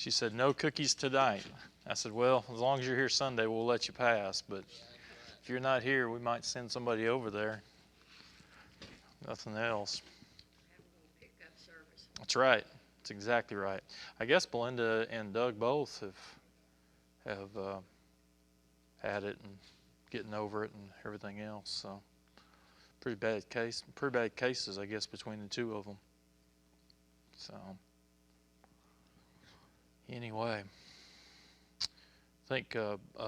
She said, no cookies tonight. I said, well, as long as you're here Sunday, we'll let you pass. But if you're not here, we might send somebody over there. Nothing else. Have a little pickup service. That's right. That's exactly right. I guess Belinda and Doug both have had it and getting over it and everything else. So pretty bad cases, I guess, between the two of them. So anyway, I think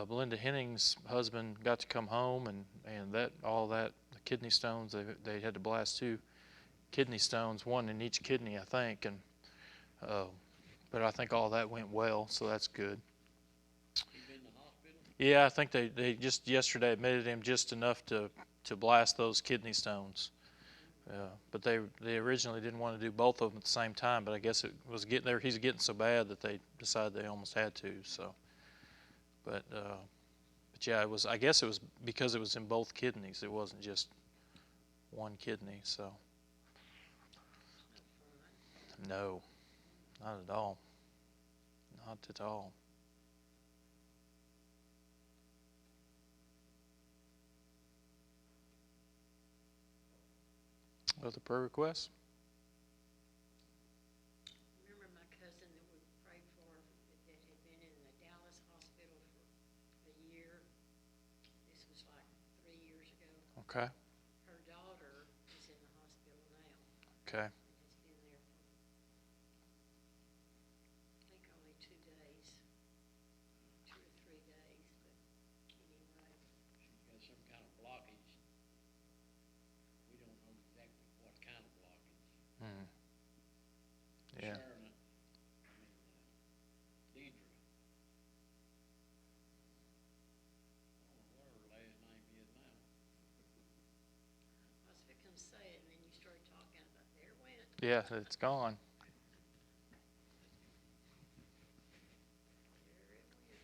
Belinda Henning's husband got to come home, and the kidney stones, they had to blast 2 kidney stones, 1 in each kidney, I think, and but I think all that went well, so that's good. He been in the hospital? Yeah, I think they just yesterday admitted him just enough to blast those kidney stones. But they originally didn't want to do both of them at the same time, but I guess it was getting there. He's getting so bad that they decided they almost had to. So, but yeah, it was. I guess it was because it was in both kidneys. It wasn't just one kidney. So, no, not at all. Not at all. Other prayer requests? Remember my cousin that we prayed for that had been in the Dallas hospital for a year? This was like 3 years ago. Okay. Her daughter is in the hospital now. Okay. And has been there for, I think, only 2 days, 2 or 3 days. But anyway, She's got some kind of blockage. We don't know exactly what kind of blockage. Yeah. Sharon, Deidre. I don't know what her last name is now. I was fixing to say it, and then you started talking about there it went. Yeah, it's gone. There it went.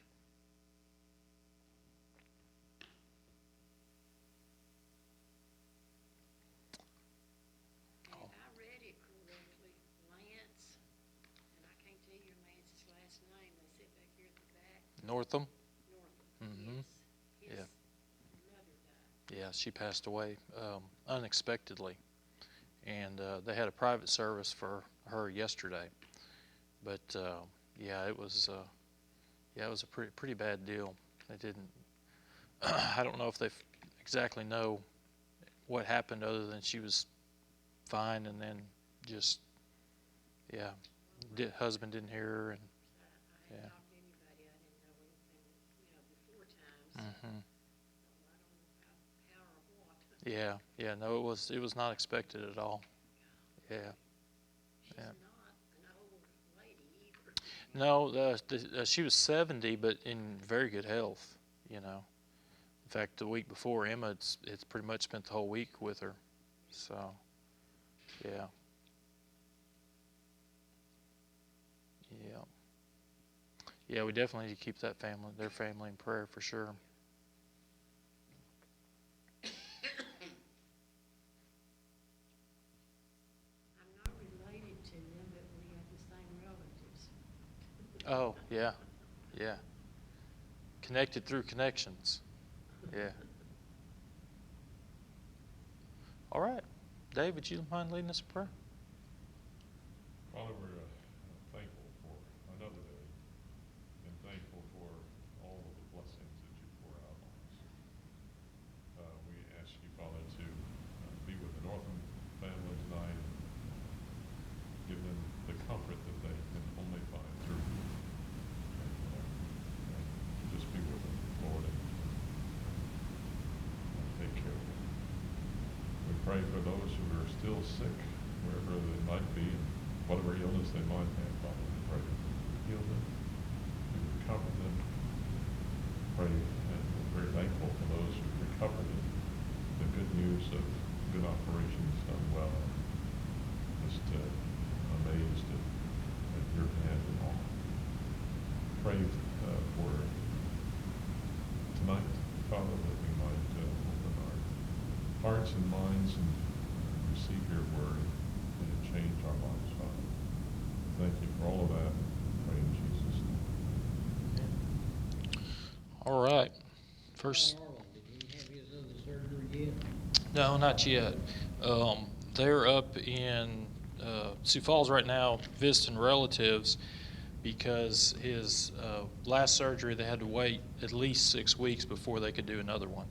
And if I read it correctly, Lance, and I can't tell you Lance's last name, they sit back here at the back, Northam? Northam, Mhm. yes. Yeah. His mother died. Yeah, she passed away unexpectedly. And they had a private service for her yesterday. But yeah, it was a pretty bad deal. They didn't. I don't know if they exactly know what happened, other than she was fine, and then just husband didn't hear her, and I yeah. hadn't talked to anybody, I didn't know anything, before times. Mhm. So I don't know how or what. Yeah. No, it was not expected at all. Yeah. She's Yeah. not an old lady either. No, she was 70, but in very good health. In fact, the week before, Emma, it's pretty much spent the whole week with her. So, yeah. Yeah, we definitely need to keep their family in prayer for sure. I'm not related to them, but we have the same relatives. Oh, yeah. Connected through connections. Yeah. All right. Dave, would you mind leading us in prayer? Father, we're thankful for another day, and thankful for all of the blessings that you pour out on us. We ask you, Father, to be with the Northam family tonight, and give them the comfort that they can only find through you. And just be with them, Lord, and take care of them. We pray for those who are still sick, wherever they might be, and whatever illness they might have, Father, we pray that you would heal them, you would comfort them. Pray, and we're very thankful for those who recovered, and the good news of good operations done well. Just amazed at your hand and all. Pray for tonight, Father, that we might open our hearts and minds and receive your word and change our lives, Father. Thank you for all of that. Pray in Jesus' All right. First, Arlen, did he have his other surgery yet? no, not yet. They're up in Sioux Falls right now visiting relatives because his last surgery they had to wait at least 6 weeks before they could do another one.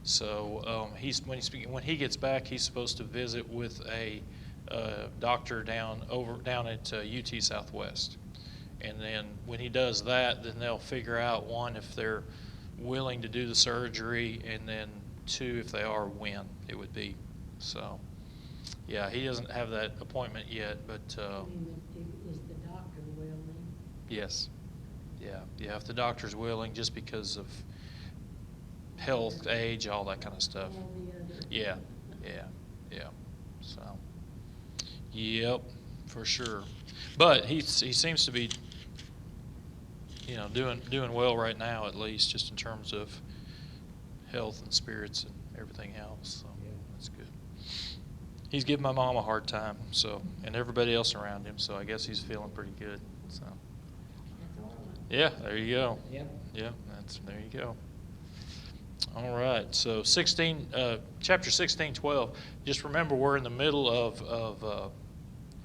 So when he gets back, he's supposed to visit with a doctor down at UT Southwest, and then when he does that, then they'll figure out, one, if they're willing to do the surgery, and then two, if they are, when it would be. So yeah, he doesn't have that appointment yet, but Is the doctor willing? yes, yeah, if the doctor's willing, just because of health, age, all that kind of stuff. All the other. Yeah. So, yep, for sure. But he seems to be, doing well right now, at least, just in terms of health and spirits and everything else. So Yeah. that's good. He's giving my mom a hard time, so, and everybody else around him. So I guess he's feeling pretty good. So That's all. yeah, there you go. Yep. Yeah, there you go. All right, so chapter 16:12. Just remember, we're in the middle of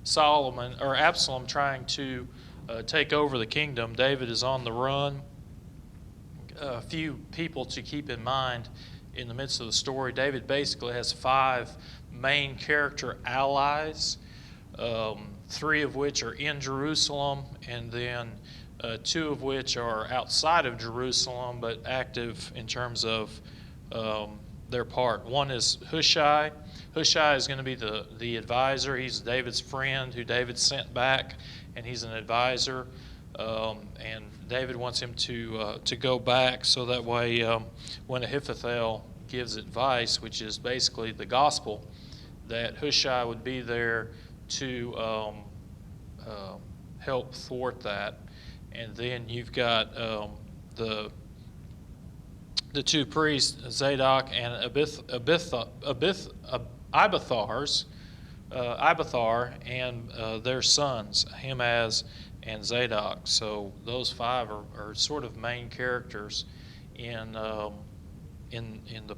Solomon or Absalom trying to take over the kingdom. David is on the run. A few people to keep in mind in the midst of the story. David basically has 5 main character allies, 3 of which are in Jerusalem, and then 2 of which are outside of Jerusalem but active in terms of their part. One is Hushai. Hushai is going to be the advisor. He's David's friend who David sent back, and he's an advisor. And David wants him to go back so that way when Ahithophel gives advice, which is basically the gospel, that Hushai would be there to help thwart that. And then you've got the 2 priests, Zadok and Abiathar, and their sons, Ahimaz and Zadok. So those 5 are sort of main characters in the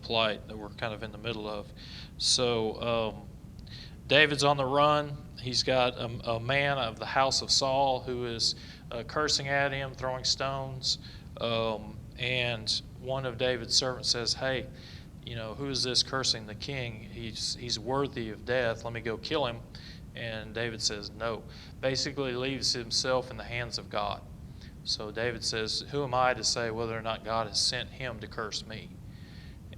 plight that we're kind of in the middle of. So David's on the run. He's got a man of the house of Saul who is cursing at him, throwing stones, and one of David's servants says, "Hey, who is this cursing the king? He's worthy of death. Let me go kill him." And David says, "No." Basically leaves himself in the hands of God. So David says, "Who am I to say whether or not God has sent him to curse me?"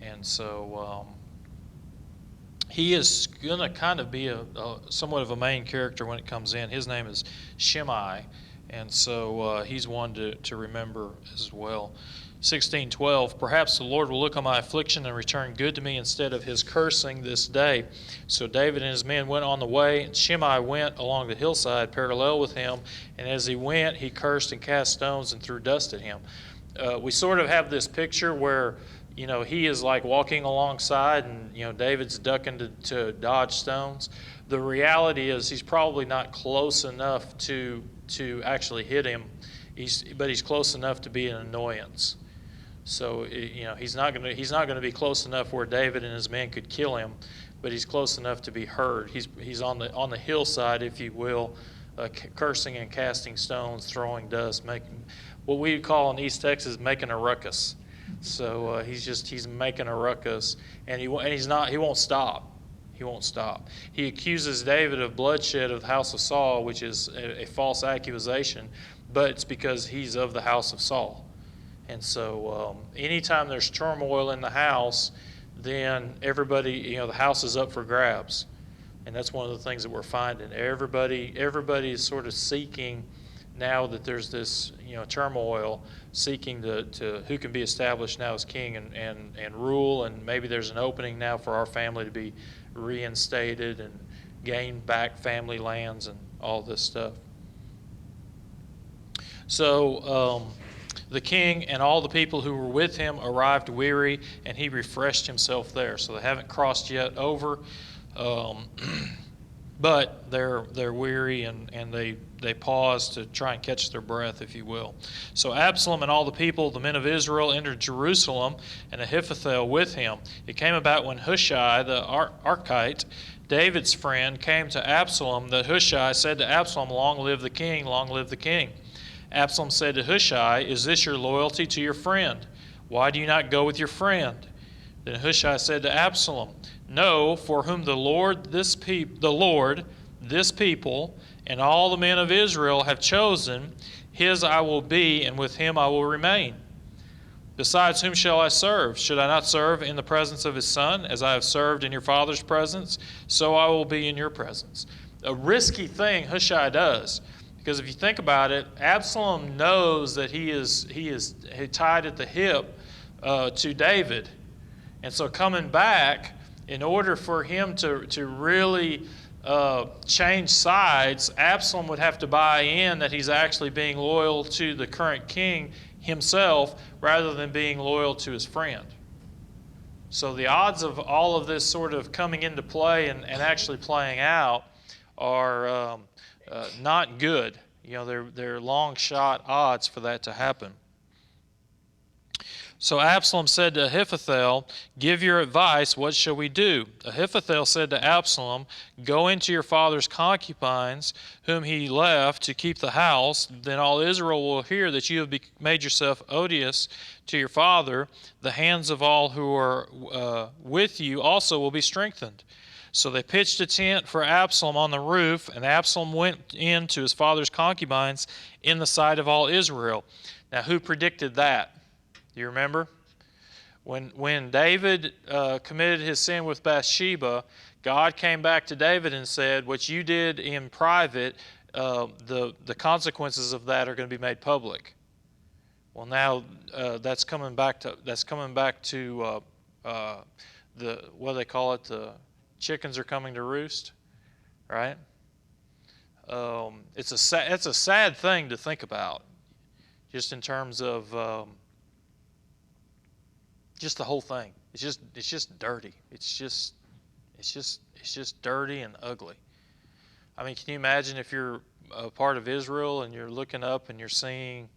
And so he is going to kind of be a somewhat of a main character when it comes in. His name is Shimei, and so he's one to remember as well. 16:12, perhaps the Lord will look on my affliction and return good to me instead of his cursing this day. So David and his men went on the way, and Shimei went along the hillside parallel with him, and as he went, he cursed and cast stones and threw dust at him. We sort of have this picture where he is like walking alongside, and David's ducking to dodge stones. The reality is he's probably not close enough to actually hit him, but he's close enough to be an annoyance. So he's not going to be close enough where David and his men could kill him, but he's close enough to be heard. He's on the hillside, if you will, cursing and casting stones, throwing dust, making what we call in East Texas making a ruckus. So he's making a ruckus, and he won't stop. He won't stop. He accuses David of bloodshed of the house of Saul, which is a false accusation, but it's because he's of the house of Saul. And so anytime there's turmoil in the house, then everybody, the house is up for grabs. And that's one of the things that we're finding. Everybody is sort of seeking, now that there's this turmoil, seeking to who can be established now as king and rule, and maybe there's an opening now for our family to be reinstated and gain back family lands and all this stuff. So the king and all the people who were with him arrived weary, and he refreshed himself there. So they haven't crossed yet over, but they're weary, and they they pause to try and catch their breath, if you will. So Absalom and all the people, the men of Israel, entered Jerusalem, and Ahithophel with him. It came about when Hushai the Archite, David's friend, came to Absalom, that Hushai said to Absalom, "Long live the king, long live the king." Absalom said to Hushai, "Is this your loyalty to your friend? Why do you not go with your friend?" Then Hushai said to Absalom, "No, for whom the Lord, this people, and all the men of Israel have chosen, his I will be, and with him I will remain. Besides, whom shall I serve? Should I not serve in the presence of his son, as I have served in your father's presence? So I will be in your presence." A risky thing Hushai does, because if you think about it, Absalom knows that he is tied at the hip to David. And so coming back, in order for him to really change sides, Absalom would have to buy in that he's actually being loyal to the current king himself rather than being loyal to his friend. So the odds of all of this sort of coming into play and actually playing out are not good. You know, they're long shot odds for that to happen. So Absalom said to Ahithophel, "Give your advice, what shall we do?" Ahithophel said to Absalom, "Go into your father's concubines, whom he left to keep the house. Then all Israel will hear that you have made yourself odious to your father. The hands of all who are with you also will be strengthened." So they pitched a tent for Absalom on the roof, and Absalom went in to his father's concubines in the sight of all Israel. Now, who predicted that? Do you remember? When David committed his sin with Bathsheba, God came back to David and said, "What you did in private, the consequences of that are going to be made public." Well, now that's coming back to the what do they call it? The chickens are coming to roost, right? It's a sad thing to think about, just in terms of just the whole thing. It's just dirty. It's just dirty and ugly. I mean, can you imagine if you're a part of Israel and you're looking up and you're seeing,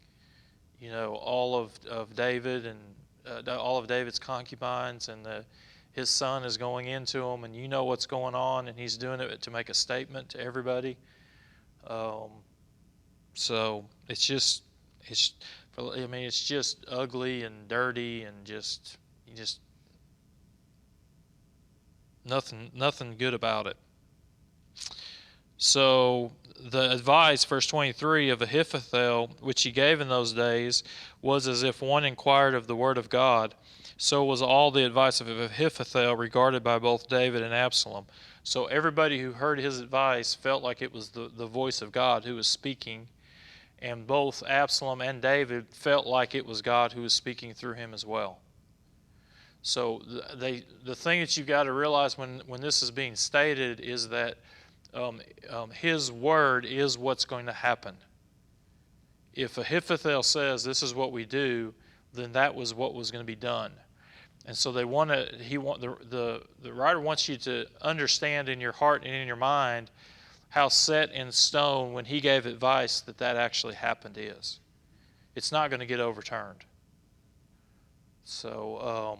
you know, all of David and all of David's concubines, and his son is going into them, and you know what's going on, and he's doing it to make a statement to everybody. So it's just ugly and dirty and just nothing good about it. So the advice, verse 23, of Ahithophel, which he gave in those days, was as if one inquired of the word of God. So was all the advice of Ahithophel regarded by both David and Absalom. So everybody who heard his advice felt like it was the voice of God who was speaking, and both Absalom and David felt like it was God who was speaking through him as well. So the thing that you've got to realize when this is being stated is that his word is what's going to happen. If Ahithophel says this is what we do, then that was what was going to be done. And so the writer wants you to understand in your heart and in your mind how set in stone when he gave advice that actually happened is. It's not going to get overturned. So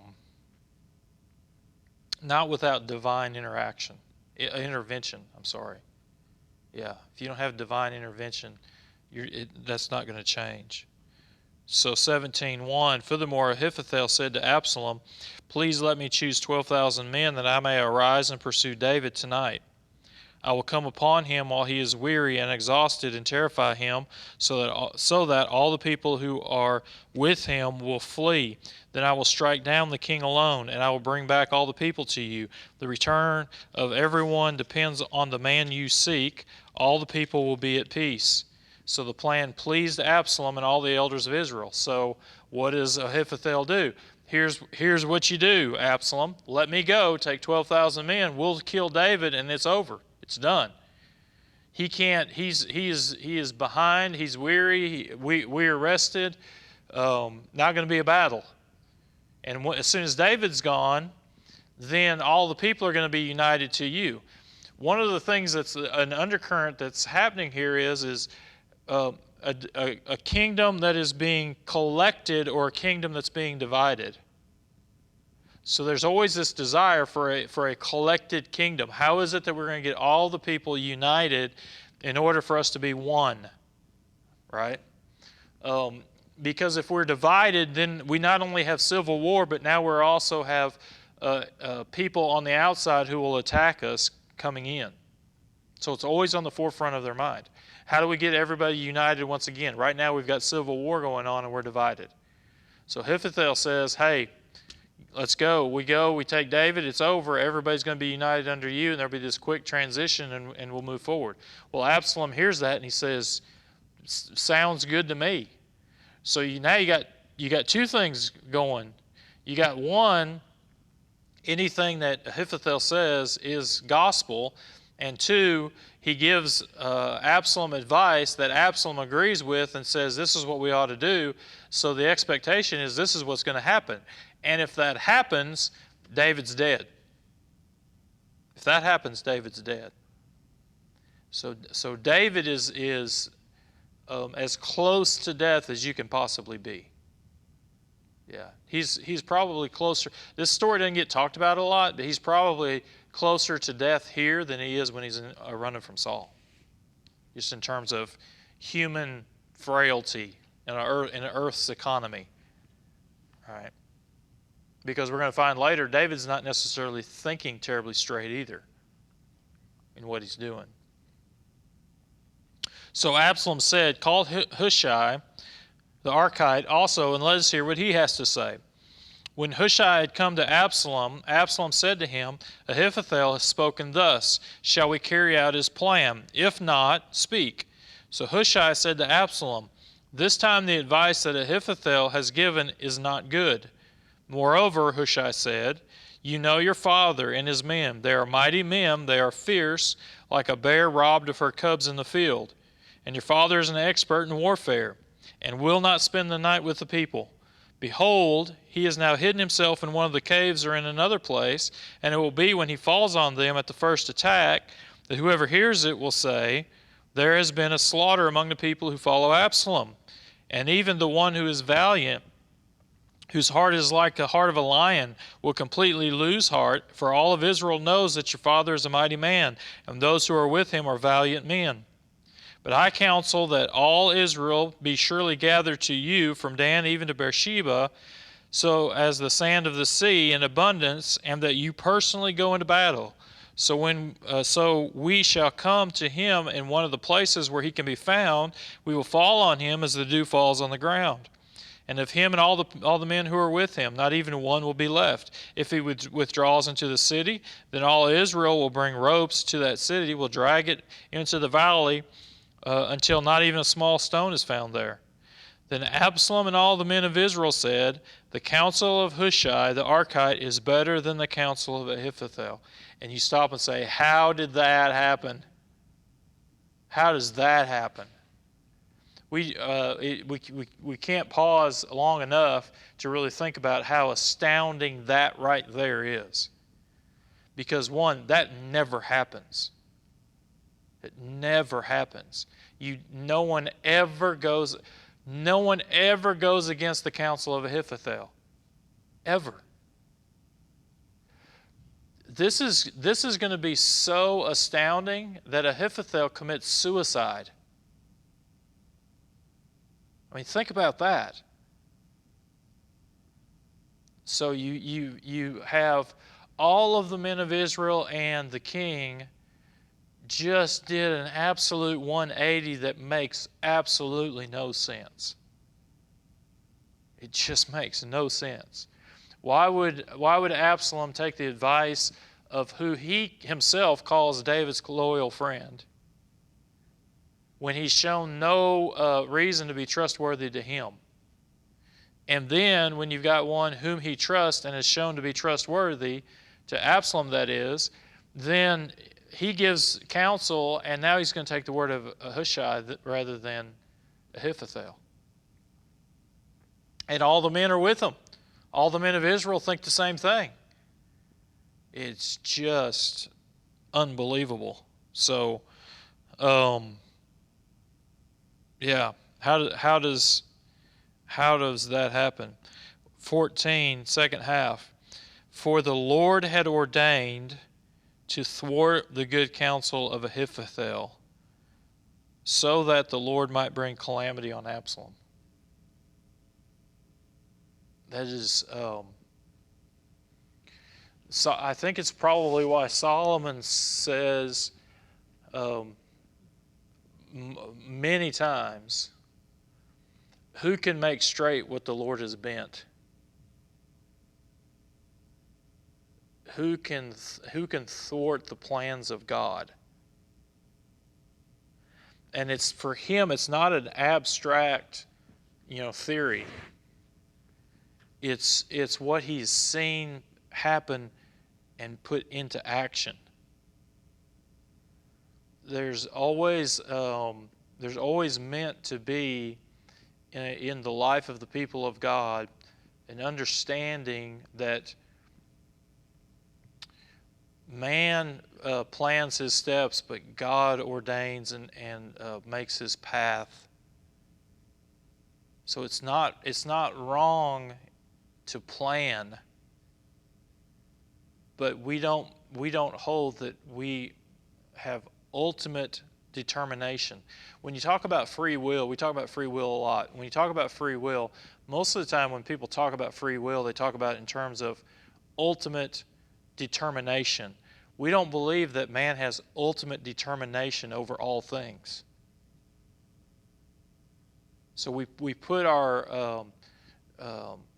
not without divine intervention. I'm sorry. Yeah, if you don't have divine intervention, that's not going to change. So 17:1, furthermore, Ahithophel said to Absalom, "Please let me choose 12,000 men that I may arise and pursue David tonight. I will come upon him while he is weary and exhausted and terrify him, so that all the people who are with him will flee. Then I will strike down the king alone, and I will bring back all the people to you. The return of everyone depends on the man you seek. All the people will be at peace." So the plan pleased Absalom and all the elders of Israel. So what does Ahithophel do? Here's what you do, Absalom. Let me go. Take 12,000 men. We'll kill David, and it's over. It's done. He can't. He is behind. He's weary. We are rested. Not going to be a battle. And as soon as David's gone, then all the people are going to be united to you. one of the things that's an undercurrent that's happening here is a kingdom that is being collected or a kingdom that's being divided. So there's always this desire for a collected kingdom. How is it that we're going to get all the people united in order for us to be one? Right? Because if we're divided, then we not only have civil war, but now we also have people on the outside who will attack us coming in. So it's always on the forefront of their mind. How do we get everybody united once again? Right now we've got civil war going on and we're divided. So Ahithophel says, hey, let's go. We take David, it's over, everybody's going to be united under you, and there'll be this quick transition, and we'll move forward. Well, Absalom hears that, and he says, sounds good to me. So now you got two things going. You got one, anything that Ahithophel says is gospel, and two, he gives Absalom advice that Absalom agrees with and says this is what we ought to do. So the expectation is this is what's going to happen. And if that happens, David's dead. If that happens, David's dead. So David is as close to death as you can possibly be. Yeah, he's probably closer. This story doesn't get talked about a lot, but he's probably closer to death here than he is when he's running from Saul. Just in terms of human frailty in Earth's economy. All right. Because we're going to find later, David's not necessarily thinking terribly straight either in what he's doing. So Absalom said, call Hushai, the Archite, also, and let us hear what he has to say. When Hushai had come to Absalom, Absalom said to him, Ahithophel has spoken thus. Shall we carry out his plan? If not, speak. So Hushai said to Absalom, this time the advice that Ahithophel has given is not good. Moreover, Hushai said, you know your father and his men. They are mighty men. They are fierce, like a bear robbed of her cubs in the field. And your father is an expert in warfare, and will not spend the night with the people. Behold, he has now hidden himself in one of the caves or in another place, and it will be when he falls on them at the first attack, that whoever hears it will say, there has been a slaughter among the people who follow Absalom. And even the one who is valiant, whose heart is like the heart of a lion, will completely lose heart, for all of Israel knows that your father is a mighty man, and those who are with him are valiant men. But I counsel that all Israel be surely gathered to you from Dan even to Beersheba, so as the sand of the sea in abundance, and that you personally go into battle. So we shall come to him in one of the places where he can be found. We will fall on him as the dew falls on the ground. And of him and all the men who are with him, not even one will be left. If he withdraws into the city, then all Israel will bring ropes to that city, will drag it into the valley until not even a small stone is found there. Then Absalom and all the men of Israel said, the counsel of Hushai the Archite is better than the counsel of Ahithophel. And you stop and say, how did that happen? How does that happen? We can't pause long enough to really think about how astounding that right there is. Because one, that never happens. It never happens. No one ever goes against the counsel of Ahithophel. Ever. This is going to be so astounding that Ahithophel commits suicide. I mean, think about that. So you have all of the men of Israel and the king just did an absolute 180 that makes absolutely no sense. It just makes no sense. Why would Absalom take the advice of who he himself calls David's loyal friend when he's shown no reason to be trustworthy to him? And then when you've got one whom he trusts and is shown to be trustworthy, to Absalom that is, then he gives counsel, and now he's going to take the word of Hushai rather than Ahithophel. And all the men are with him. All the men of Israel think the same thing. It's just unbelievable. So, yeah, how does that happen? 14, second half. For the Lord had ordained to thwart the good counsel of Ahithophel, so that the Lord might bring calamity on Absalom. That is, so I think it's probably why Solomon says many times, who can make straight what the Lord has bent? Who can thwart the plans of God? And it's for him, it's not an abstract, theory. It's what he's seen happen and put into action. There's always meant to be in the life of the people of God an understanding that man plans his steps, but God ordains and makes his path. So it's not wrong to plan, but we don't hold that we have ultimate determination. When you talk about free will, we talk about free will a lot. When you talk about free will, most of the time when people talk about free will, they talk about it in terms of ultimate determination. We don't believe that man has ultimate determination over all things. So we put our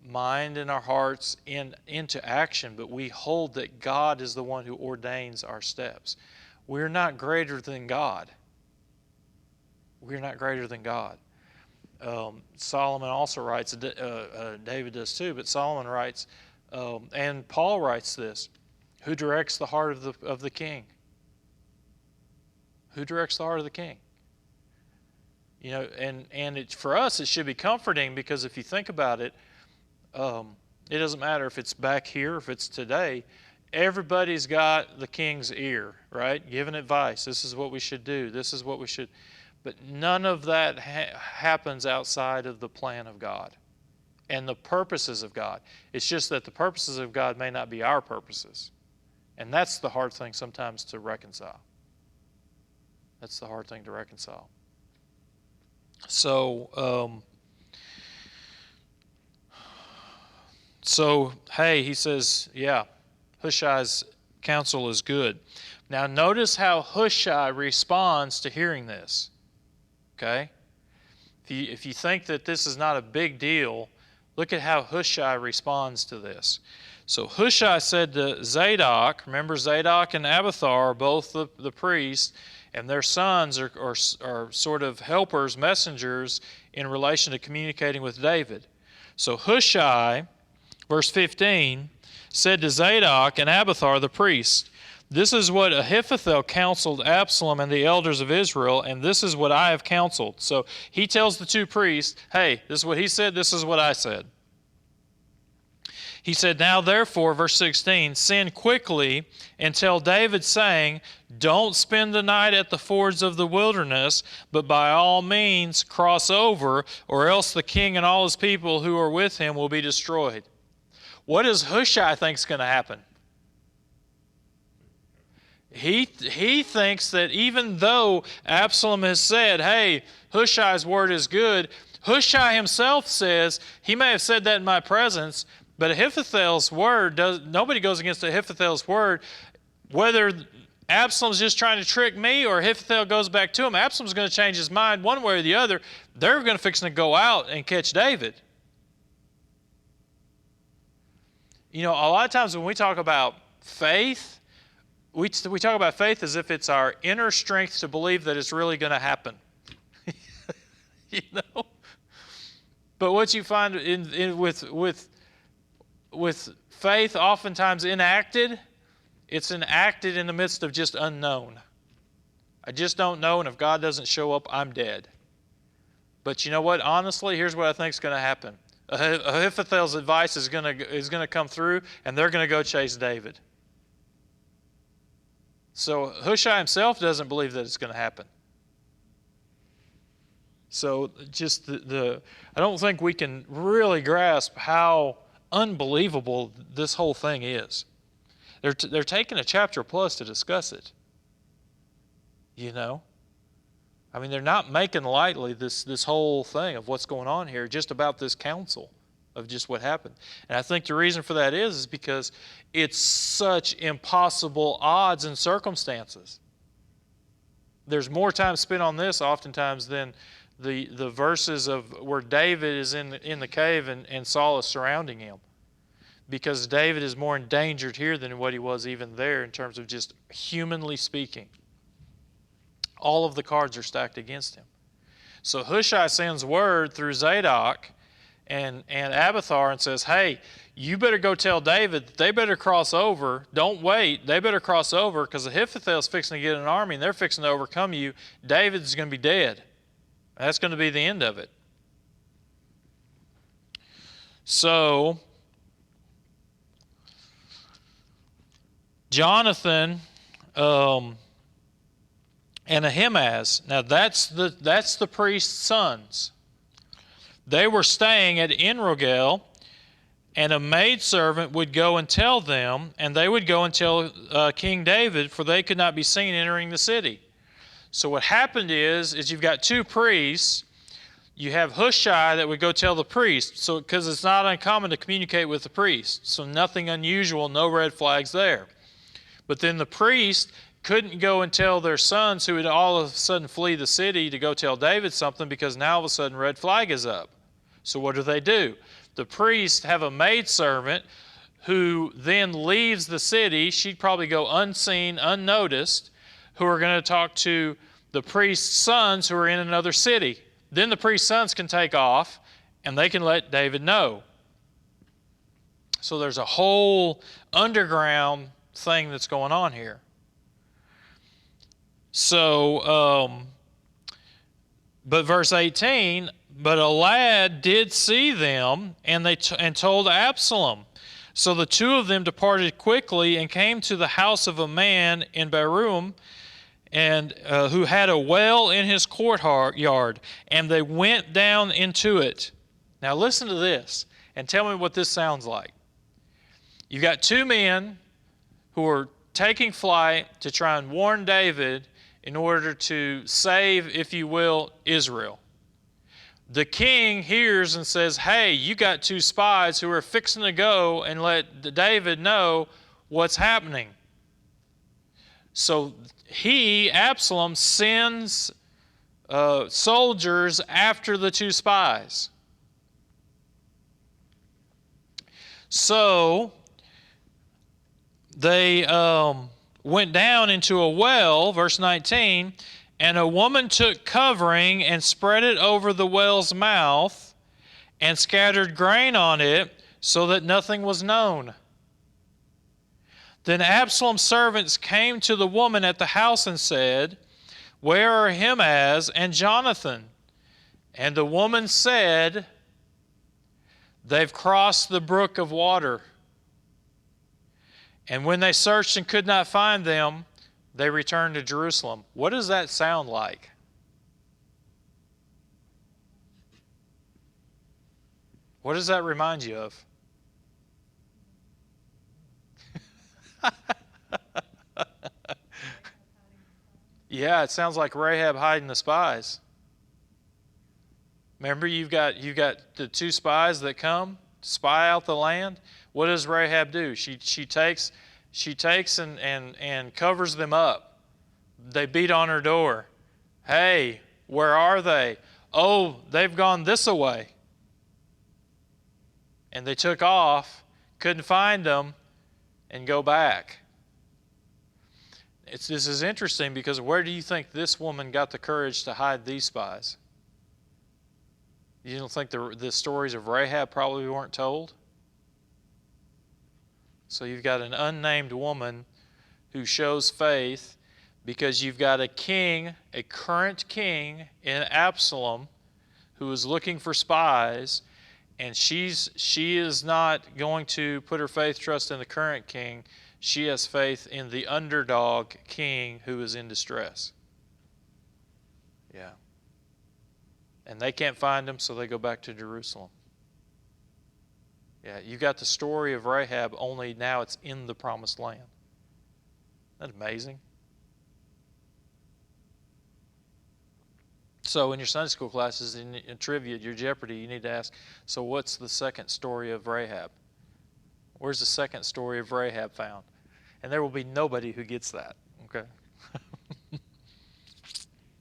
mind and our hearts into action, but we hold that God is the one who ordains our steps. We're not greater than God. We're not greater than God. Solomon also writes, David does too, but Solomon writes, and Paul writes this, who directs the heart of the king? Who directs the heart of the king? And for us, it should be comforting, because if you think about it, it doesn't matter if it's back here, if it's today. Everybody's got the king's ear, right? Giving advice. This is what we should do. This is what we should. But none of that happens outside of the plan of God and the purposes of God. It's just that the purposes of God may not be our purposes. And that's the hard thing sometimes to reconcile. That's the hard thing to reconcile. So, hey, he says, yeah, Hushai's counsel is good. Now, notice how Hushai responds to hearing this. Okay? If you think that this is not a big deal, look at how Hushai responds to this. So Hushai said to Zadok, remember Zadok and Abiathar are both the priests, and their sons are sort of helpers, messengers in relation to communicating with David. So Hushai, verse 15, said to Zadok and Abiathar the priests, this is what Ahithophel counseled Absalom and the elders of Israel, and this is what I have counseled. So he tells the two priests, hey, this is what he said, this is what I said. He said, now therefore, verse 16, send quickly and tell David, saying, don't spend the night at the fords of the wilderness, but by all means cross over, or else the king and all his people who are with him will be destroyed. What does Hushai think is going to happen? He thinks that even though Absalom has said, hey, Hushai's word is good, Hushai himself says, he may have said that in my presence, but Ahithophel's word, nobody goes against Ahithophel's word. Whether Absalom's just trying to trick me or Ahithophel goes back to him, Absalom's going to change his mind one way or the other. They're going to fix to go out and catch David. A lot of times when we talk about faith, we talk about faith as if it's our inner strength to believe that it's really going to happen. But what you find with faith oftentimes enacted, it's enacted in the midst of just unknown. I just don't know, and if God doesn't show up, I'm dead. But you know what? Honestly, here's what I think is going to happen. Ahithophel's advice is going to come through, and they're going to go chase David. So Hushai himself doesn't believe that it's going to happen. So just I don't think we can really grasp how unbelievable this whole thing is. They're taking a chapter plus to discuss it. You know? I mean, they're not making lightly this whole thing of what's going on here, just about this council of just what happened. And I think the reason for that is because it's such impossible odds and circumstances. There's more time spent on this oftentimes than the verses of where David is in the cave and Saul is surrounding him. Because David is more endangered here than what he was even there in terms of just humanly speaking. All of the cards are stacked against him. So Hushai sends word through Zadok and Abiathar and says, hey, you better go tell David that they better cross over. Don't wait. They better cross over because Ahithophel's fixing to get an army and they're fixing to overcome you. David's going to be dead. That's going to be the end of it. So Jonathan and Ahimaaz, now that's the priest's sons. They were staying at Enrogel, and a maidservant would go and tell them, and they would go and tell King David, for they could not be seen entering the city. So what happened is you've got two priests. You have Hushai that would go tell the priest, so because it's not uncommon to communicate with the priest, so nothing unusual, no red flags there. But then the priest couldn't go and tell their sons who would all of a sudden flee the city to go tell David something because now all of a sudden red flag is up. So what do? The priests have a maidservant who then leaves the city. She'd probably go unseen, unnoticed, who are going to talk to the priest's sons who are in another city. Then the priest's sons can take off and they can let David know. So there's a whole underground thing that's going on here. So, but verse 18, but a lad did see them, and told Absolam. So the two of them departed quickly and came to the house of a man in Barum, and who had a well in his courtyard, and they went down into it. Now listen to this, and tell me what this sounds like. You've got two men who are taking flight to try and warn David in order to save, if you will, Israel. The king hears and says, hey, you got two spies who are fixing to go and let David know what's happening. So Absalom, sends soldiers after the two spies. So they went down into a well, verse 19, and a woman took covering and spread it over the well's mouth and scattered grain on it so that nothing was known. Then Absalom's servants came to the woman at the house and said, where are Ahimaaz and Jonathan? And the woman said, they've crossed the brook of water. And when they searched and could not find them, they returned to Jerusalem. What does that sound like? What does that remind you of? Yeah, it sounds like Rahab hiding the spies. Remember, you've got the two spies that come spy out the land. What does Rahab do? She takes and covers them up. They beat on her door. Hey, where are they? Oh, they've gone this way. And they took off, couldn't find them, and go back. This is interesting because where do you think this woman got the courage to hide these spies? You don't think the stories of Rahab probably weren't told? So you've got an unnamed woman who shows faith because you've got a king, a current king in Absalom, who is looking for spies, and she is not going to put her faith trust in the current king. She has faith in the underdog king who is in distress. Yeah. And they can't find him, so they go back to Jerusalem. Yeah, you got the story of Rahab, only now it's in the promised land. Isn't that amazing? So in your Sunday school classes, in trivia, your Jeopardy, you need to ask, so what's the second story of Rahab? Where's the second story of Rahab found? And there will be nobody who gets that, okay?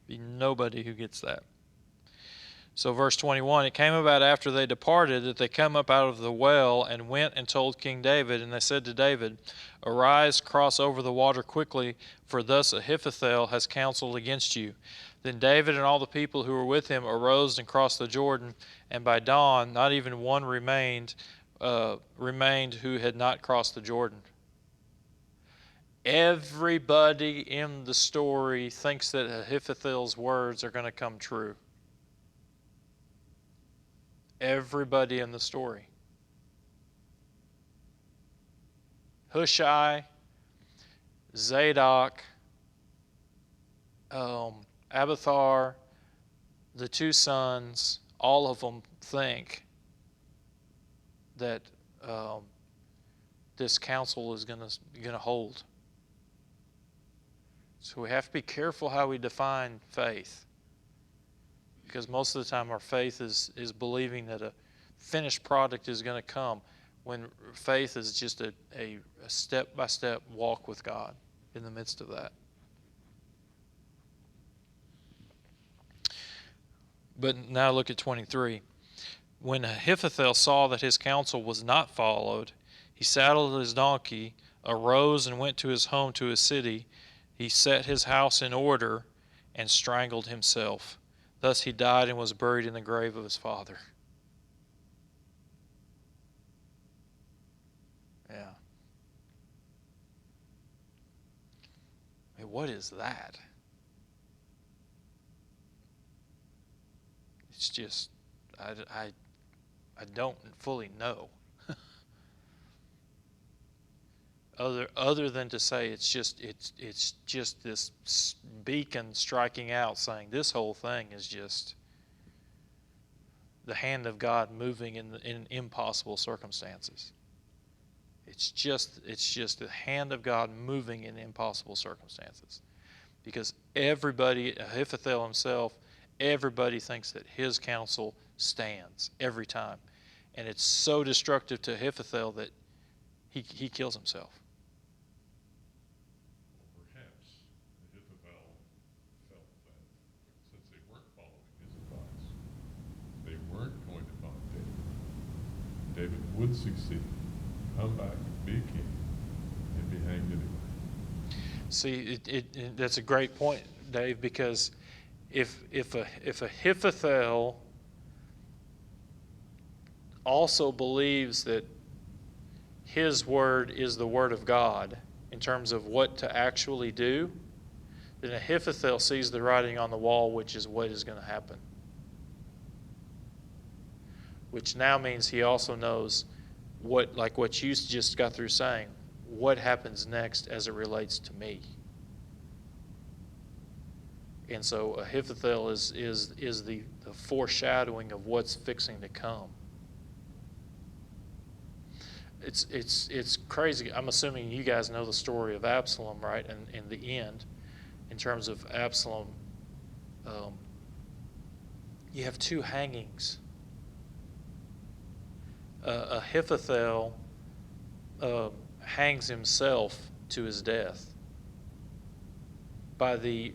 Be nobody who gets that. So verse 21, it came about after they departed that they come up out of the well and went and told King David, and they said to David, Arise, cross over the water quickly, for thus Ahithophel has counseled against you. Then David and all the people who were with him arose and crossed the Jordan, and by dawn not even one remained who had not crossed the Jordan. Everybody in the story thinks that Ahithophel's words are going to come true. Everybody in the story. Hushai, Zadok, Abiathar, the two sons, all of them think that this counsel is going to hold. So we have to be careful how we define faith, because most of the time our faith is believing that a finished product is going to come, when faith is just a step-by-step walk with God in the midst of that. But now look at 23. When Ahithophel saw that his counsel was not followed, he saddled his donkey, arose and went to his home, to his city. He set his house in order and strangled himself. Thus he died and was buried in the grave of his father. Yeah. I mean, what is that? It's just, I don't fully know. Other than to say it's just this beacon striking out, saying this whole thing is just the hand of God moving in impossible circumstances. It's just the hand of God moving in impossible circumstances, because everybody, Ahithophel himself, everybody thinks that his counsel stands every time, and it's so destructive to Ahithophel that he kills himself. David would succeed, come back, be king, and be hanged anyway. See, that's a great point, Dave, because if Ahithophel also believes that his word is the word of God in terms of what to actually do, then Ahithophel sees the writing on the wall, which is what is going to happen. Which now means he also knows what you just got through saying, what happens next as it relates to me. And so Ahithophel is the foreshadowing of what's fixing to come. It's crazy. I'm assuming you guys know the story of Absolam, right? And in the end, in terms of Absolam, you have two hangings. Ahithophel hangs himself to his death by the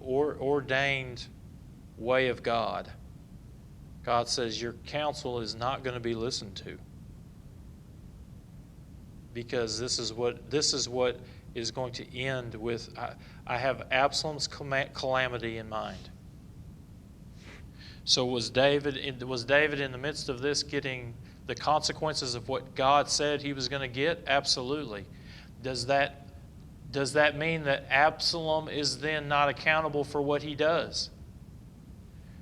ordained way of God. God says your counsel is not going to be listened to, because this is what is going to end with. I have Absalom's calamity in mind. So was David in the midst of this getting the consequences of what God said he was going to get? Absolutely. Does that mean that Absalom is then not accountable for what he does?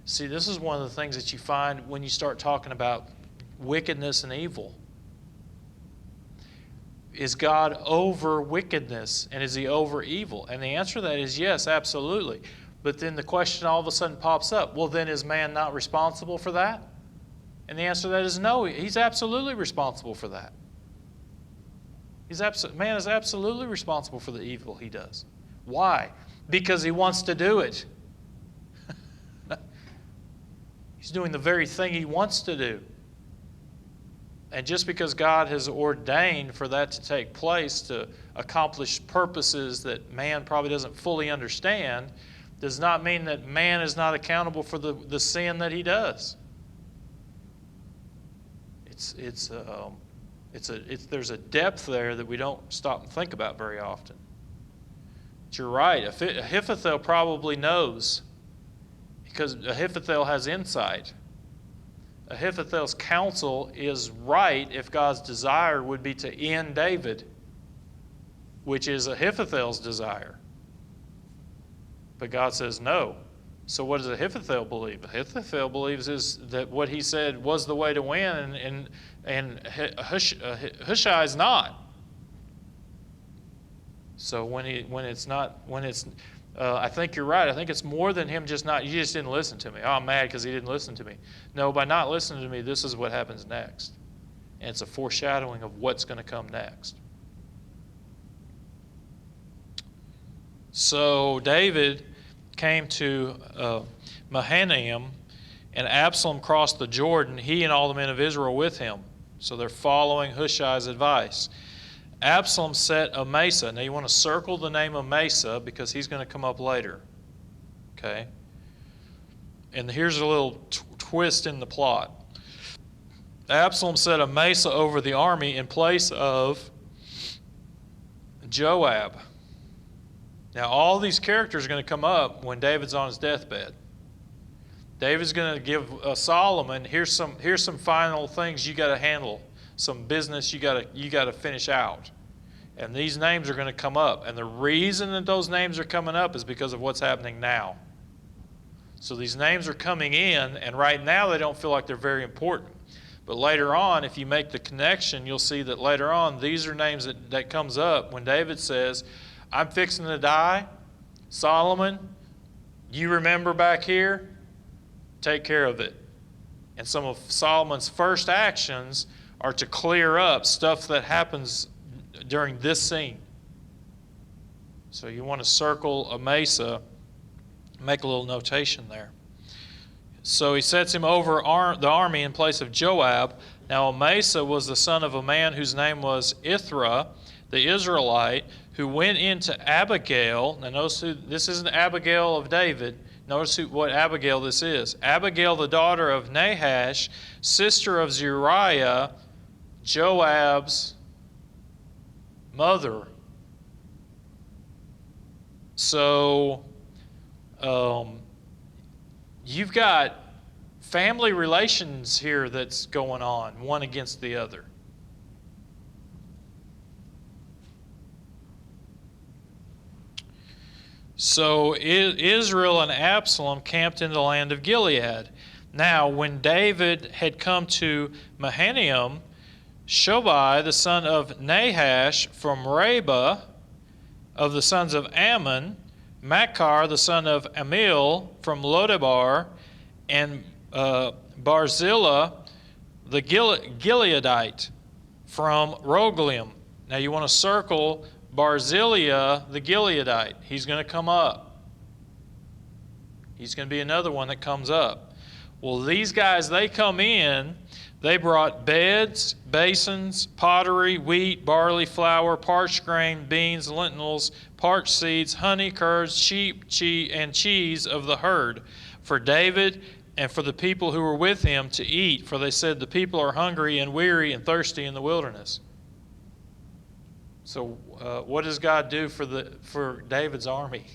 See, this is one of the things that you find when you start talking about wickedness and evil. is God over wickedness, and is he over evil? And the answer to that is yes, absolutely. But then the question all of a sudden pops up, well, then is man not responsible for that? And the answer to that is no, he's absolutely responsible for that. Man is absolutely responsible for the evil he does. Why? Because he wants to do it. He's doing the very thing he wants to do. And just because God has ordained for that to take place to accomplish purposes that man probably doesn't fully understand, does not mean that man is not accountable for the sin that he does. There's a depth there that we don't stop and think about very often. But you're right. Ahithophel probably knows, because Ahithophel has insight. Ahithophel's counsel is right if God's desire would be to end David, which is Ahithophel's desire. But God says no. So what does Ahithophel believe? Ahithophel believes is that what he said was the way to win, and Hushai is not. So I think you're right. I think it's more than him just not. You just didn't listen to me. Oh, I'm mad because he didn't listen to me. No, by not listening to me, this is what happens next, and it's a foreshadowing of what's going to come next. So David came to Mahanaim, and Absalom crossed the Jordan, he and all the men of Israel with him. So they're following Hushai's advice. Absalom set Amasa. Now you want to circle the name Amasa because he's going to come up later. Okay? And here's a little twist in the plot. Absalom set Amasa over the army in place of Joab. Now all these characters are going to come up when David's on his deathbed. David's going to give Solomon, here's some final things you got to handle, some business you got to finish out. And these names are going to come up. And the reason that those names are coming up is because of what's happening now. So these names are coming in, and right now they don't feel like they're very important. But later on, if you make the connection, you'll see that later on, these are names that comes up when David says, I'm fixing to die. Solomon, you remember back here? Take care of it. And some of Solomon's first actions are to clear up stuff that happens during this scene. So you want to circle Amasa, make a little notation there. So he sets him over the army in place of Joab. Now Amasa was the son of a man whose name was Ithra, the Israelite, who went into Abigail. Now notice this isn't Abigail of David. Notice what Abigail this is. Abigail, the daughter of Nahash, sister of Zeruiah, Joab's mother. So you've got family relations here that's going on, one against the other. So Israel and Absalom camped in the land of Gilead. Now, when David had come to Mahanaim, Shobai, the son of Nahash, from Reba, of the sons of Ammon, Machar, the son of Ammiel, from Lodebar, and Barzillai, the Gileadite, from Rogelim. Now you want to circle Barzillai, the Gileadite. He's going to come up. He's going to be another one that comes up. Well, these guys, they come in. They brought beds, basins, pottery, wheat, barley, flour, parched grain, beans, lentils, parched seeds, honey, curds, sheep, and cheese of the herd for David and for the people who were with him to eat. For they said, the people are hungry and weary and thirsty in the wilderness. So what does God do for David's army?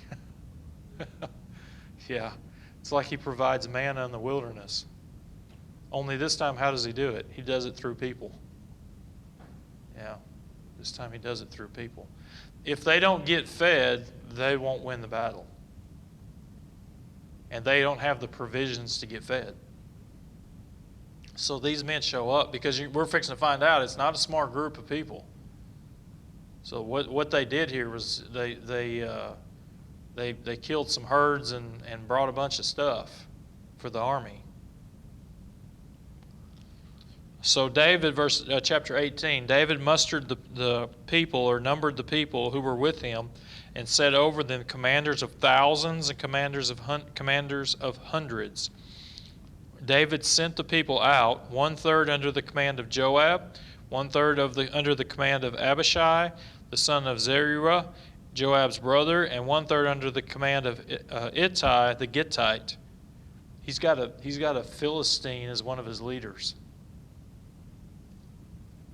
Yeah, it's like he provides manna in the wilderness. Only this time, how does he do it? He does it through people. Yeah, this time he does it through people. If they don't get fed, they won't win the battle. And they don't have the provisions to get fed. So these men show up because we're fixing to find out it's not a smart group of people. So what they did here was they killed some herds and brought a bunch of stuff for the army. So David, chapter 18, David mustered the people, or numbered the people who were with him, and set over them commanders of thousands and commanders of hundreds. David sent the people out, 1/3 under the command of Joab, 1/3 under the command of Abishai, the son of Zeruiah, Joab's brother, and 1/3 under the command of Ittai the Gittite. He's got a Philistine as one of his leaders.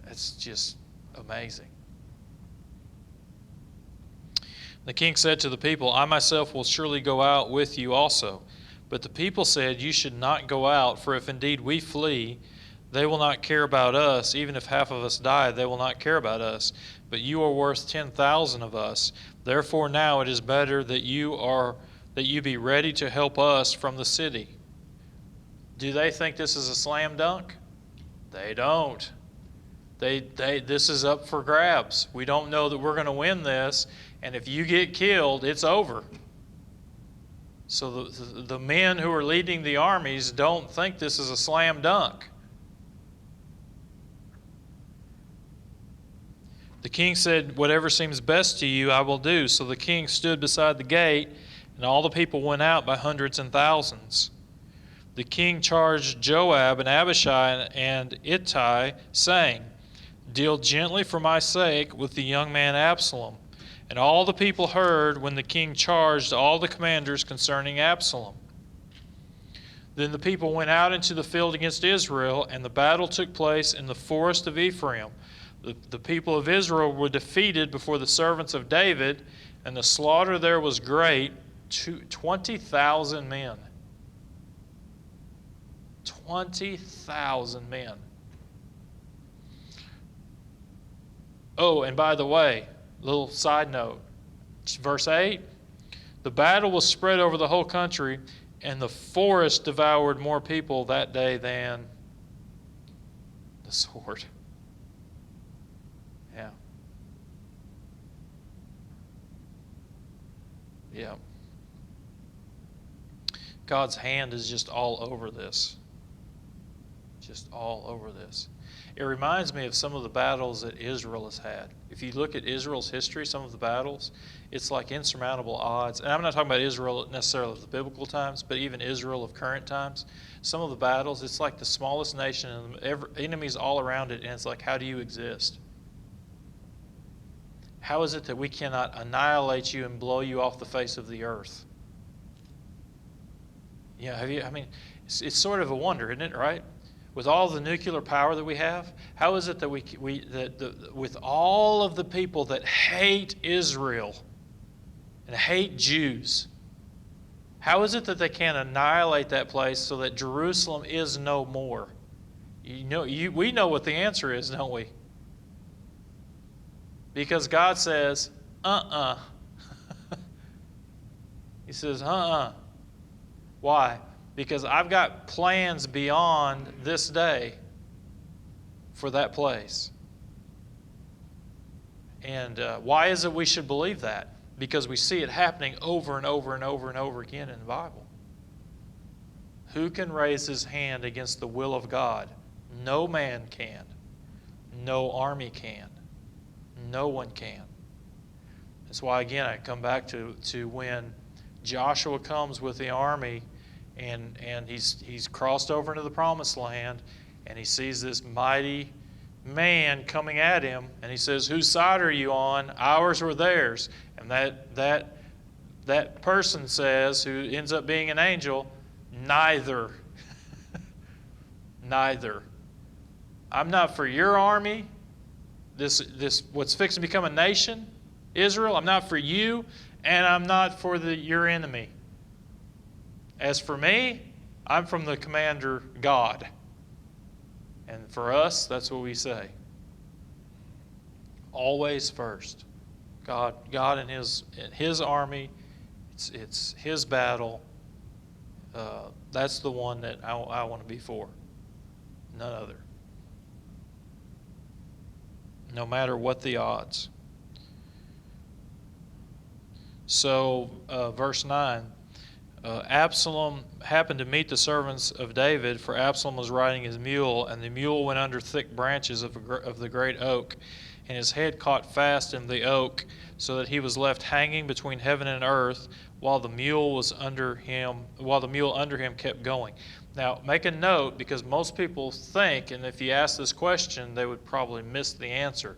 It's just amazing. The king said to the people, I myself will surely go out with you also. But the people said, you should not go out, for if indeed we flee, they will not care about us. Even if half of us die, they will not care about us. But you are worth 10,000 of us. Therefore now it is better that you be ready to help us from the city. Do they think this is a slam dunk? They don't. This is up for grabs. We don't know that we're going to win this, and if you get killed, it's over. So the men who are leading the armies don't think this is a slam dunk. The king said, whatever seems best to you, I will do. So the king stood beside the gate, and all the people went out by hundreds and thousands. The king charged Joab and Abishai and Ittai, saying, deal gently for my sake with the young man Absolam. And all the people heard when the king charged all the commanders concerning Absolam. Then the people went out into the field against Israel, and the battle took place in the forest of Ephraim. The people of Israel were defeated before the servants of David, and the slaughter there was great, 20,000 men. 20,000 men. Oh, and by the way, little side note, verse 8, the battle was spread over the whole country, and the forest devoured more people that day than the sword. Yeah. Yeah. God's hand is just all over this. Just all over this. It reminds me of some of the battles that Israel has had. If you look at Israel's history, some of the battles, it's like insurmountable odds. And I'm not talking about Israel necessarily of the biblical times, but even Israel of current times. Some of the battles, it's like the smallest nation and enemies all around it, and it's like, how do you exist? How is it that we cannot annihilate you and blow you off the face of the earth? Yeah, it's sort of a wonder, isn't it, right? With all the nuclear power that we have, how is it that with all of the people that hate Israel and hate Jews, how is it that they can't annihilate that place so that Jerusalem is no more? We know what the answer is, don't we? Because God says, He says, Why? Because I've got plans beyond this day for that place. And why is it we should believe that? Because we see it happening over and over and over and over again in the Bible. Who can raise his hand against the will of God? No man can. No army can. No one can. That's why, again, I come back to when Joshua comes with the army, and he's crossed over into the promised land, and he sees this mighty man coming at him, and he says, whose side are you on? Ours or theirs? And that person says, who ends up being an angel, neither. Neither. I'm not for your army, this what's fixing to become a nation, Israel. I'm not for you, and I'm not for your enemy. As for me, I'm from the commander God. And for us, that's what we say. Always first. God and His army, it's His battle. That's the one that I want to be for. None other. No matter what the odds. So, verse 9. Absalom happened to meet the servants of David, for Absalom was riding his mule, and the mule went under thick branches of the great oak, and his head caught fast in the oak, so that he was left hanging between heaven and earth, while the mule under him kept going. Now, make a note, because most people think, and if you ask this question, they would probably miss the answer.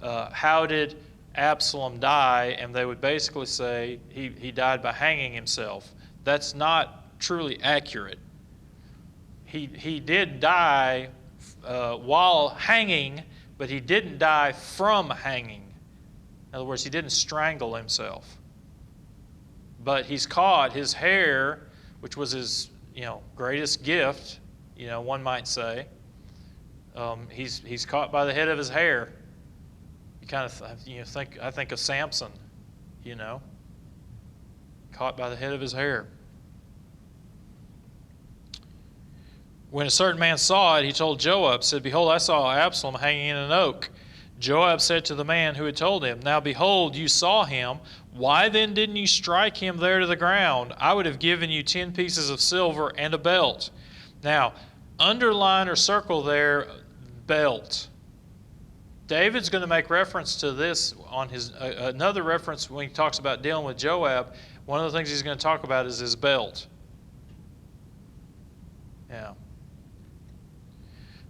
How did Absalom die? And they would basically say he died by hanging himself. That's not truly accurate. He did die while hanging, but he didn't die from hanging. In other words, he didn't strangle himself. But he's caught. His hair, which was his greatest gift, one might say, he's caught by the head of his hair. You kind of I think of Samson, caught by the head of his hair. When a certain man saw it, he told Joab, said, "Behold, I saw Absalom hanging in an oak." Joab said to the man who had told him, "Now behold, you saw him. Why then didn't you strike him there to the ground? I would have given you 10 pieces of silver and a belt." Now, underline or circle there, belt. David's going to make reference to this on his another reference when he talks about dealing with Joab. One of the things he's going to talk about is his belt. Yeah.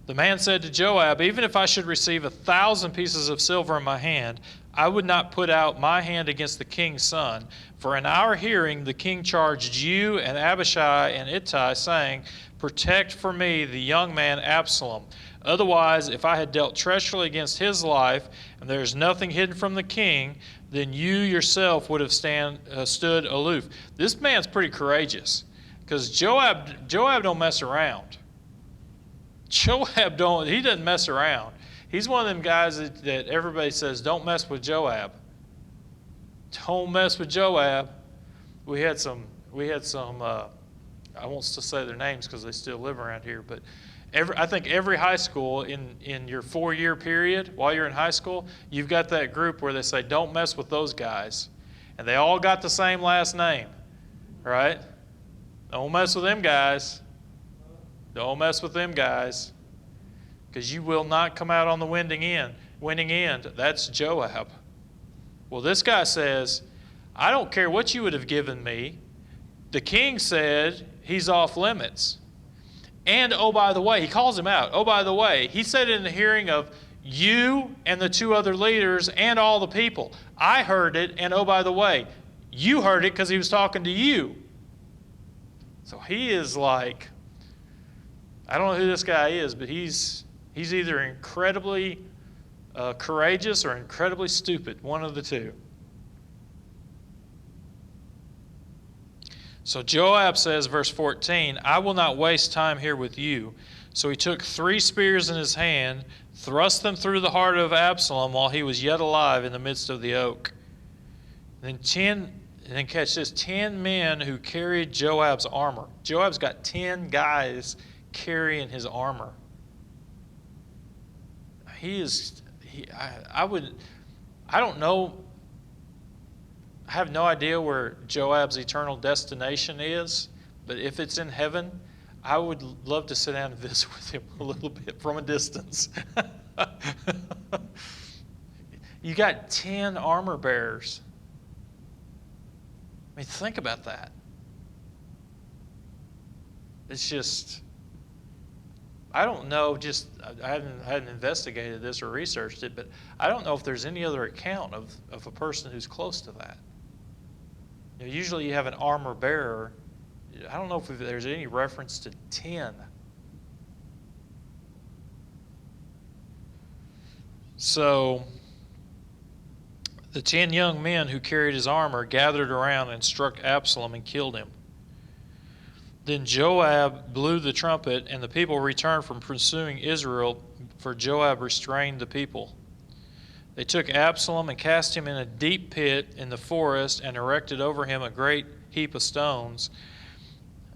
The man said to Joab, "Even if I should receive 1,000 pieces of silver in my hand, I would not put out my hand against the king's son. For in our hearing the king charged you and Abishai and Ittai, saying, 'Protect for me the young man Absalom. Otherwise, if I had dealt treacherously against his life, and there is nothing hidden from the king, then you yourself would have stood aloof.'" This man's pretty courageous, because Joab don't mess around. He doesn't mess around. He's one of them guys that everybody says, "Don't mess with Joab. Don't mess with Joab." We had some. I won't say their names because they still live around here, but I think every high school in your 4-year period while you're in high school, you've got that group where they say, "Don't mess with those guys," and they all got the same last name, right? Don't mess with them guys. Don't mess with them guys, because you will not come out on the winning end. That's Joab. Well, this guy says, "I don't care what you would have given me. The king said he's off limits. And, oh, by the way," he calls him out. "Oh, by the way, he said it in the hearing of you and the 2 other leaders and all the people. I heard it, and oh, by the way, you heard it because he was talking to you." So he is like, I don't know who this guy is, but he's either incredibly courageous or incredibly stupid, one of the two. So Joab says, verse 14, "I will not waste time here with you." So he took 3 spears in his hand, thrust them through the heart of Absalom while he was yet alive in the midst of the oak. Then catch this, 10 men who carried Joab's armor. Joab's got 10 guys carrying his armor. I don't know. I have no idea where Joab's eternal destination is, but if it's in heaven, I would love to sit down and visit with him a little bit from a distance. You got 10 armor bearers. I mean, think about that. It's just, I don't know, I hadn't investigated this or researched it, but I don't know if there's any other account of a person who's close to that. Usually you have an armor bearer. I don't know if there's any reference to 10. So the 10 young men who carried his armor gathered around and struck Absalom and killed him. Then Joab blew the trumpet, and the people returned from pursuing Israel, for Joab restrained the people. They took Absalom and cast him in a deep pit in the forest and erected over him a great heap of stones.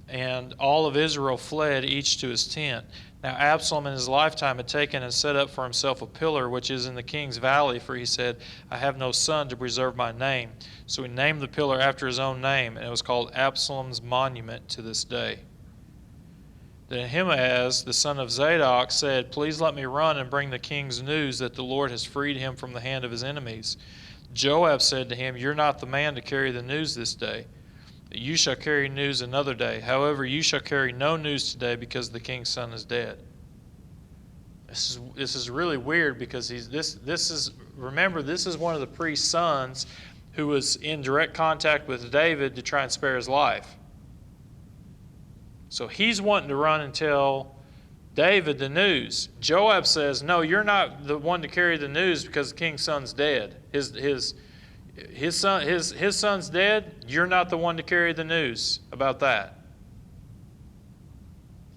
and all of Israel fled, each to his tent. Now Absalom in his lifetime had taken and set up for himself a pillar which is in the king's valley, for he said, I have no son to preserve my name. So he named the pillar after his own name, and it was called Absalom's monument to this day. Then Ahimaaz, the son of Zadok, said, Please let me run and bring the king's news that the Lord has freed him from the hand of his enemies. Joab said to him, You're not the man to carry the news this day. You shall carry news another day. However, you shall carry no news today, because the king's son is dead. This is really weird, because remember, this is one of the priest's sons who was in direct contact with David to try and spare his life. So he's wanting to run and tell David the news. Joab says, No, you're not the one to carry the news, because the king's son's dead. His son's dead. You're not the one to carry the news about that.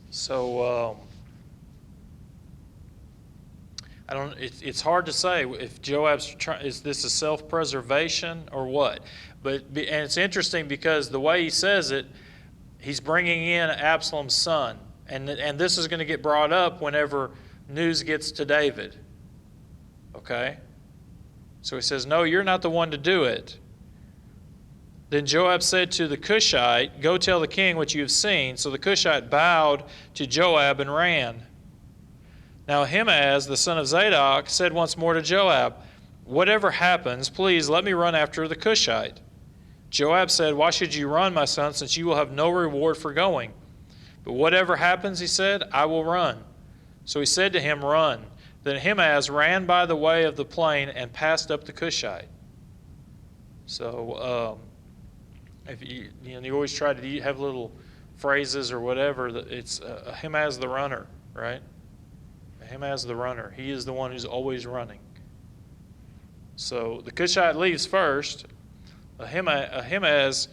So I don't. It's hard to say if Joab's is this a self-preservation or what. And it's interesting, because the way he says it, he's bringing in Absalom's son, and this is going to get brought up whenever news gets to David. Okay. So he says, No, you're not the one to do it. Then Joab said to the Cushite, Go tell the king what you have seen. So the Cushite bowed to Joab and ran. Now Ahimaaz, the son of Zadok, said once more to Joab, Whatever happens, please let me run after the Cushite. Joab said, Why should you run, my son, since you will have no reward for going? But whatever happens, he said, I will run. So he said to him, Run. Then Ahimaaz ran by the way of the plain and passed up the Cushite. So, if you always try to have little phrases or whatever. It's Ahimaaz the runner, right? Ahimaaz the runner. He is the one who's always running. So the Cushite leaves first. Ahimaaz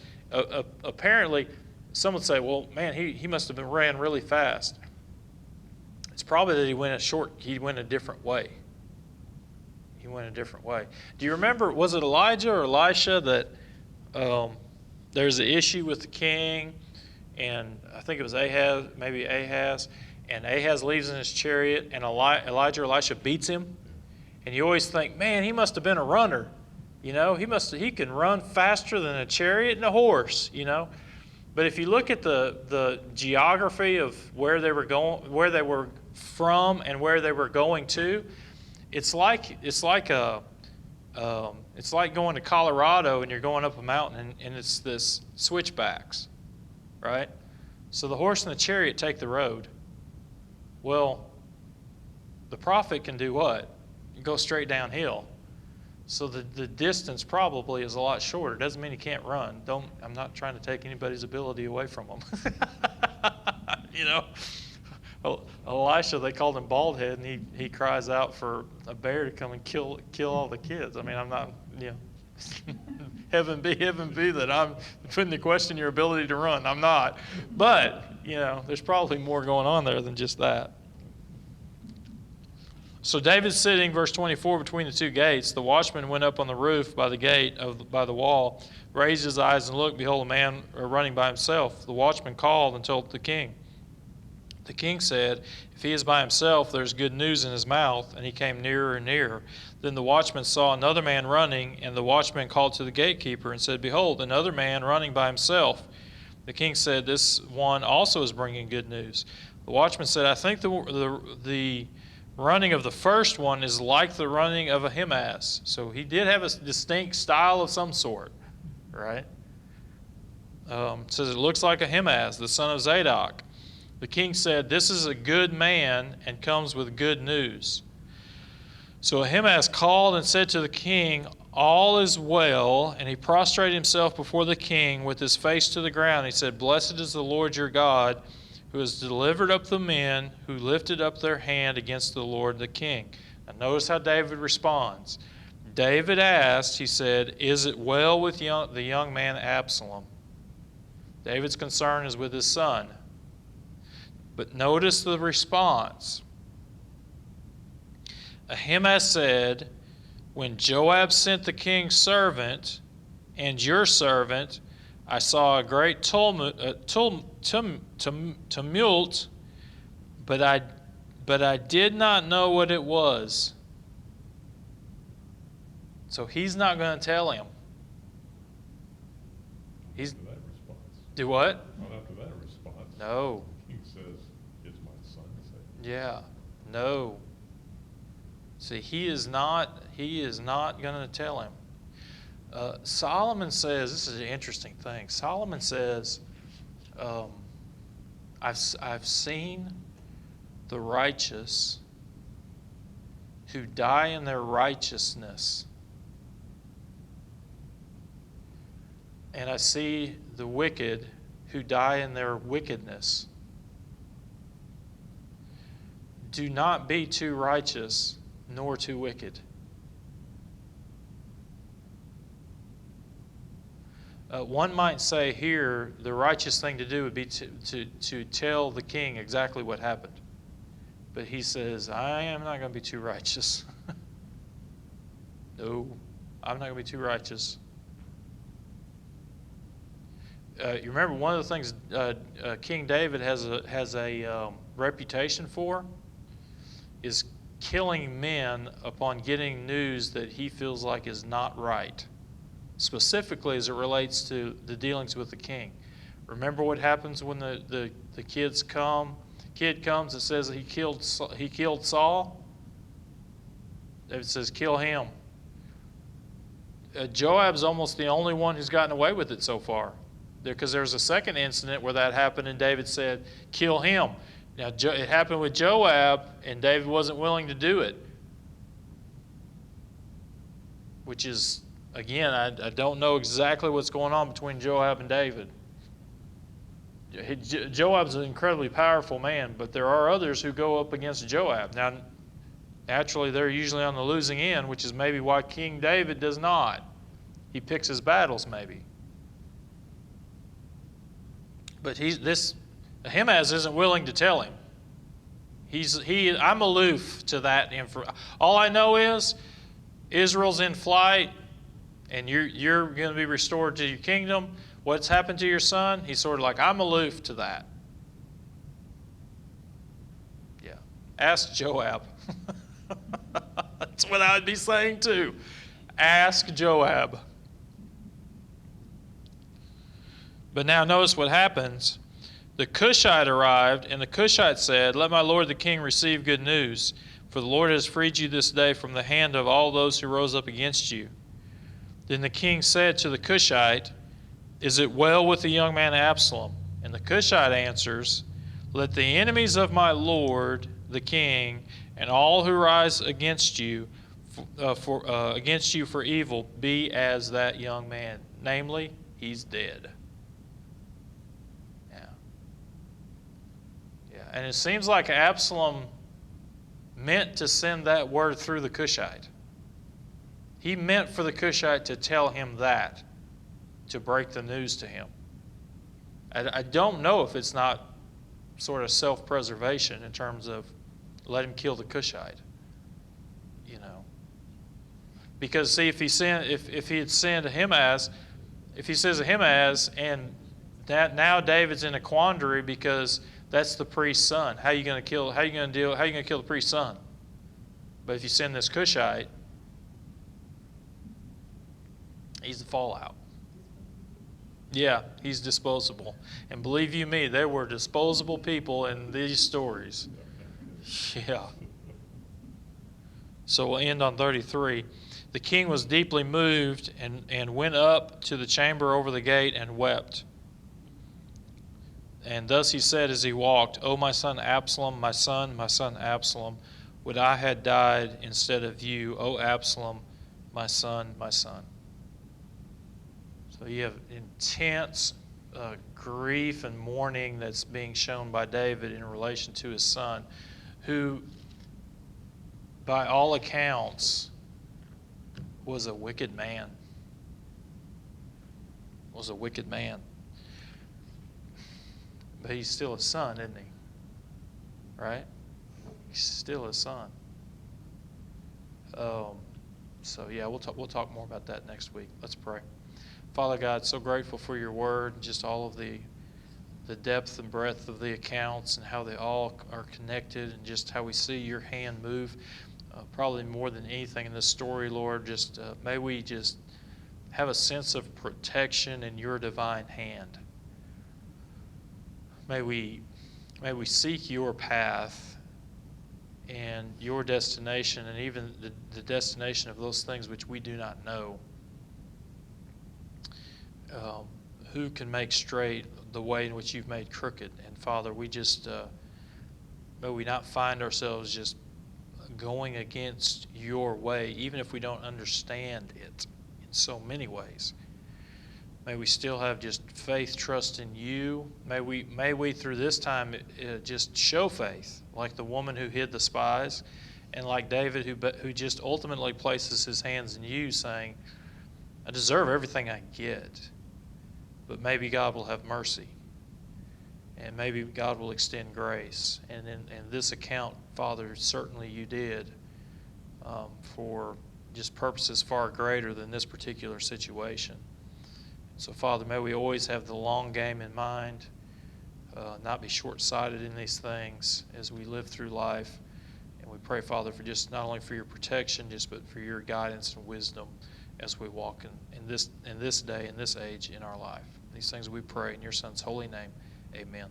apparently, some would say, well, man, he must have ran really fast. It's probably that he went a different way. He went a different way. Do you remember, was it Elijah or Elisha that there's an issue with the king, and I think it was Ahaz, and Ahaz leaves in his chariot, and Elijah or Elisha beats him, and you always think, man, he must have been a runner. He can run faster than a chariot and a horse, But if you look at the geography of where they were from and where they were going to, it's like going to Colorado and you're going up a mountain and it's this switchbacks, right? So the horse and the chariot take the road. Well, the prophet can do what? Go straight downhill. So the distance probably is a lot shorter. Doesn't mean he can't run. I'm not trying to take anybody's ability away from him. Elisha, they called him bald-head, and he cries out for a bear to come and kill all the kids. I mean, I'm not, heaven be that I'm putting to question your ability to run. I'm not. But, there's probably more going on there than just that. So David's sitting, verse 24, between the two gates. The watchman went up on the roof by the gate, by the wall, raised his eyes and looked. Behold, a man running by himself. The watchman called and told the king. The king said, If he is by himself, there's good news in his mouth. And he came nearer and nearer. Then the watchman saw another man running, and the watchman called to the gatekeeper and said, Behold, another man running by himself. The king said, This one also is bringing good news. The watchman said, I think the running of the first one is like the running of Ahimaaz. So he did have a distinct style of some sort, right? It says it looks like Ahimaaz, the son of Zadok. The king said, This is a good man and comes with good news. So Ahimaaz called and said to the king, All is well. And he prostrated himself before the king with his face to the ground. He said, Blessed is the Lord your God, who has delivered up the men who lifted up their hand against the Lord the king. Now notice how David responds. David asked, he said, Is it well with the young man Absalom? David's concern is with his son. But notice the response. Ahimaaz said, When Joab sent the king's servant and your servant, I saw a great tumult, but I did not know what it was. So he's not going to tell him. He's After that response. do what? Not after that response. No. The king says, "Is my son safe?" Yeah. No. See, he is not going to tell him. Solomon says, this is an interesting thing. Solomon says, I've seen the righteous who die in their righteousness, and I see the wicked who die in their wickedness. Do not be too righteous nor too wicked. One might say here the righteous thing to do would be to tell the king exactly what happened. But he says, I am not going to be too righteous. No, I'm not going to be too righteous. You remember one of the things King David has a reputation for is killing men upon getting news that he feels like is not right, specifically as it relates to the dealings with the king. Remember what happens when the kid comes and says that he killed Saul? David says, kill him. Joab's almost the only one who's gotten away with it so far, because there's a second incident where that happened and David said, kill him. Now, it happened with Joab, and David wasn't willing to do it, which is, again, I don't know exactly what's going on between Joab and David. Joab's an incredibly powerful man, but there are others who go up against Joab. Now, naturally, they're usually on the losing end, which is maybe why King David does not. He picks his battles, maybe. But Ahimaaz isn't willing to tell him. I'm aloof to that info. All I know is Israel's in flight, and you're going to be restored to your kingdom. What's happened to your son? He's sort of like, I'm aloof to that. Yeah. Ask Joab. That's what I would be saying too. Ask Joab. But now notice what happens. The Cushite arrived, and the Cushite said, let my lord the king receive good news, for the Lord has freed you this day from the hand of all those who rose up against you. Then the king said to the Cushite, is it well with the young man Absalom? And the Cushite answers, let the enemies of my lord the king and all who rise against you for evil be as that young man. Namely, he's dead. And it seems like Absalom meant to send that word through the Cushite. He meant for the Cushite to tell him that, to break the news to him. I don't know if it's not sort of self-preservation in terms of let him kill the Cushite. Because see, if he had sent Ahimaaz, if he says Ahimaaz, and that now David's in a quandary because that's the priest's son. How are you going to kill the priest's son? But if you send this Cushite, he's the fallout. Yeah, he's disposable. And believe you me, there were disposable people in these stories. Yeah. So we'll end on 33. The king was deeply moved and went up to the chamber over the gate and wept. And thus he said as he walked, O my son Absalom, my son Absalom, would I had died instead of you, O Absalom, my son, my son. So you have intense grief and mourning that's being shown by David in relation to his son, who, by all accounts, was a wicked man. Was a wicked man. But he's still a son, isn't he? Right? He's still a son. So yeah, we'll talk more about that next week. Let's pray. Father God, so grateful for your word, just all of the depth and breadth of the accounts and how they all are connected, and just how we see your hand move. Probably more than anything in this story, Lord, just may we just have a sense of protection in your divine hand. May we seek your path and your destination, and even the destination of those things which we do not know. Who can make straight the way in which you've made crooked? And Father, we just may we not find ourselves just going against your way, even if we don't understand it in so many ways. May we still have just faith, trust in you. May we through this time just show faith, like the woman who hid the spies, and like David who just ultimately places his hands in you, saying, I deserve everything I get, but maybe God will have mercy, and maybe God will extend grace. And in this account, Father, certainly you did, for just purposes far greater than this particular situation. So, Father, may we always have the long game in mind, not be short-sighted in these things as we live through life. And we pray, Father, for just not only for your protection, but for your guidance and wisdom as we walk in this day, in this age, in our life. These things we pray in your Son's holy name. Amen.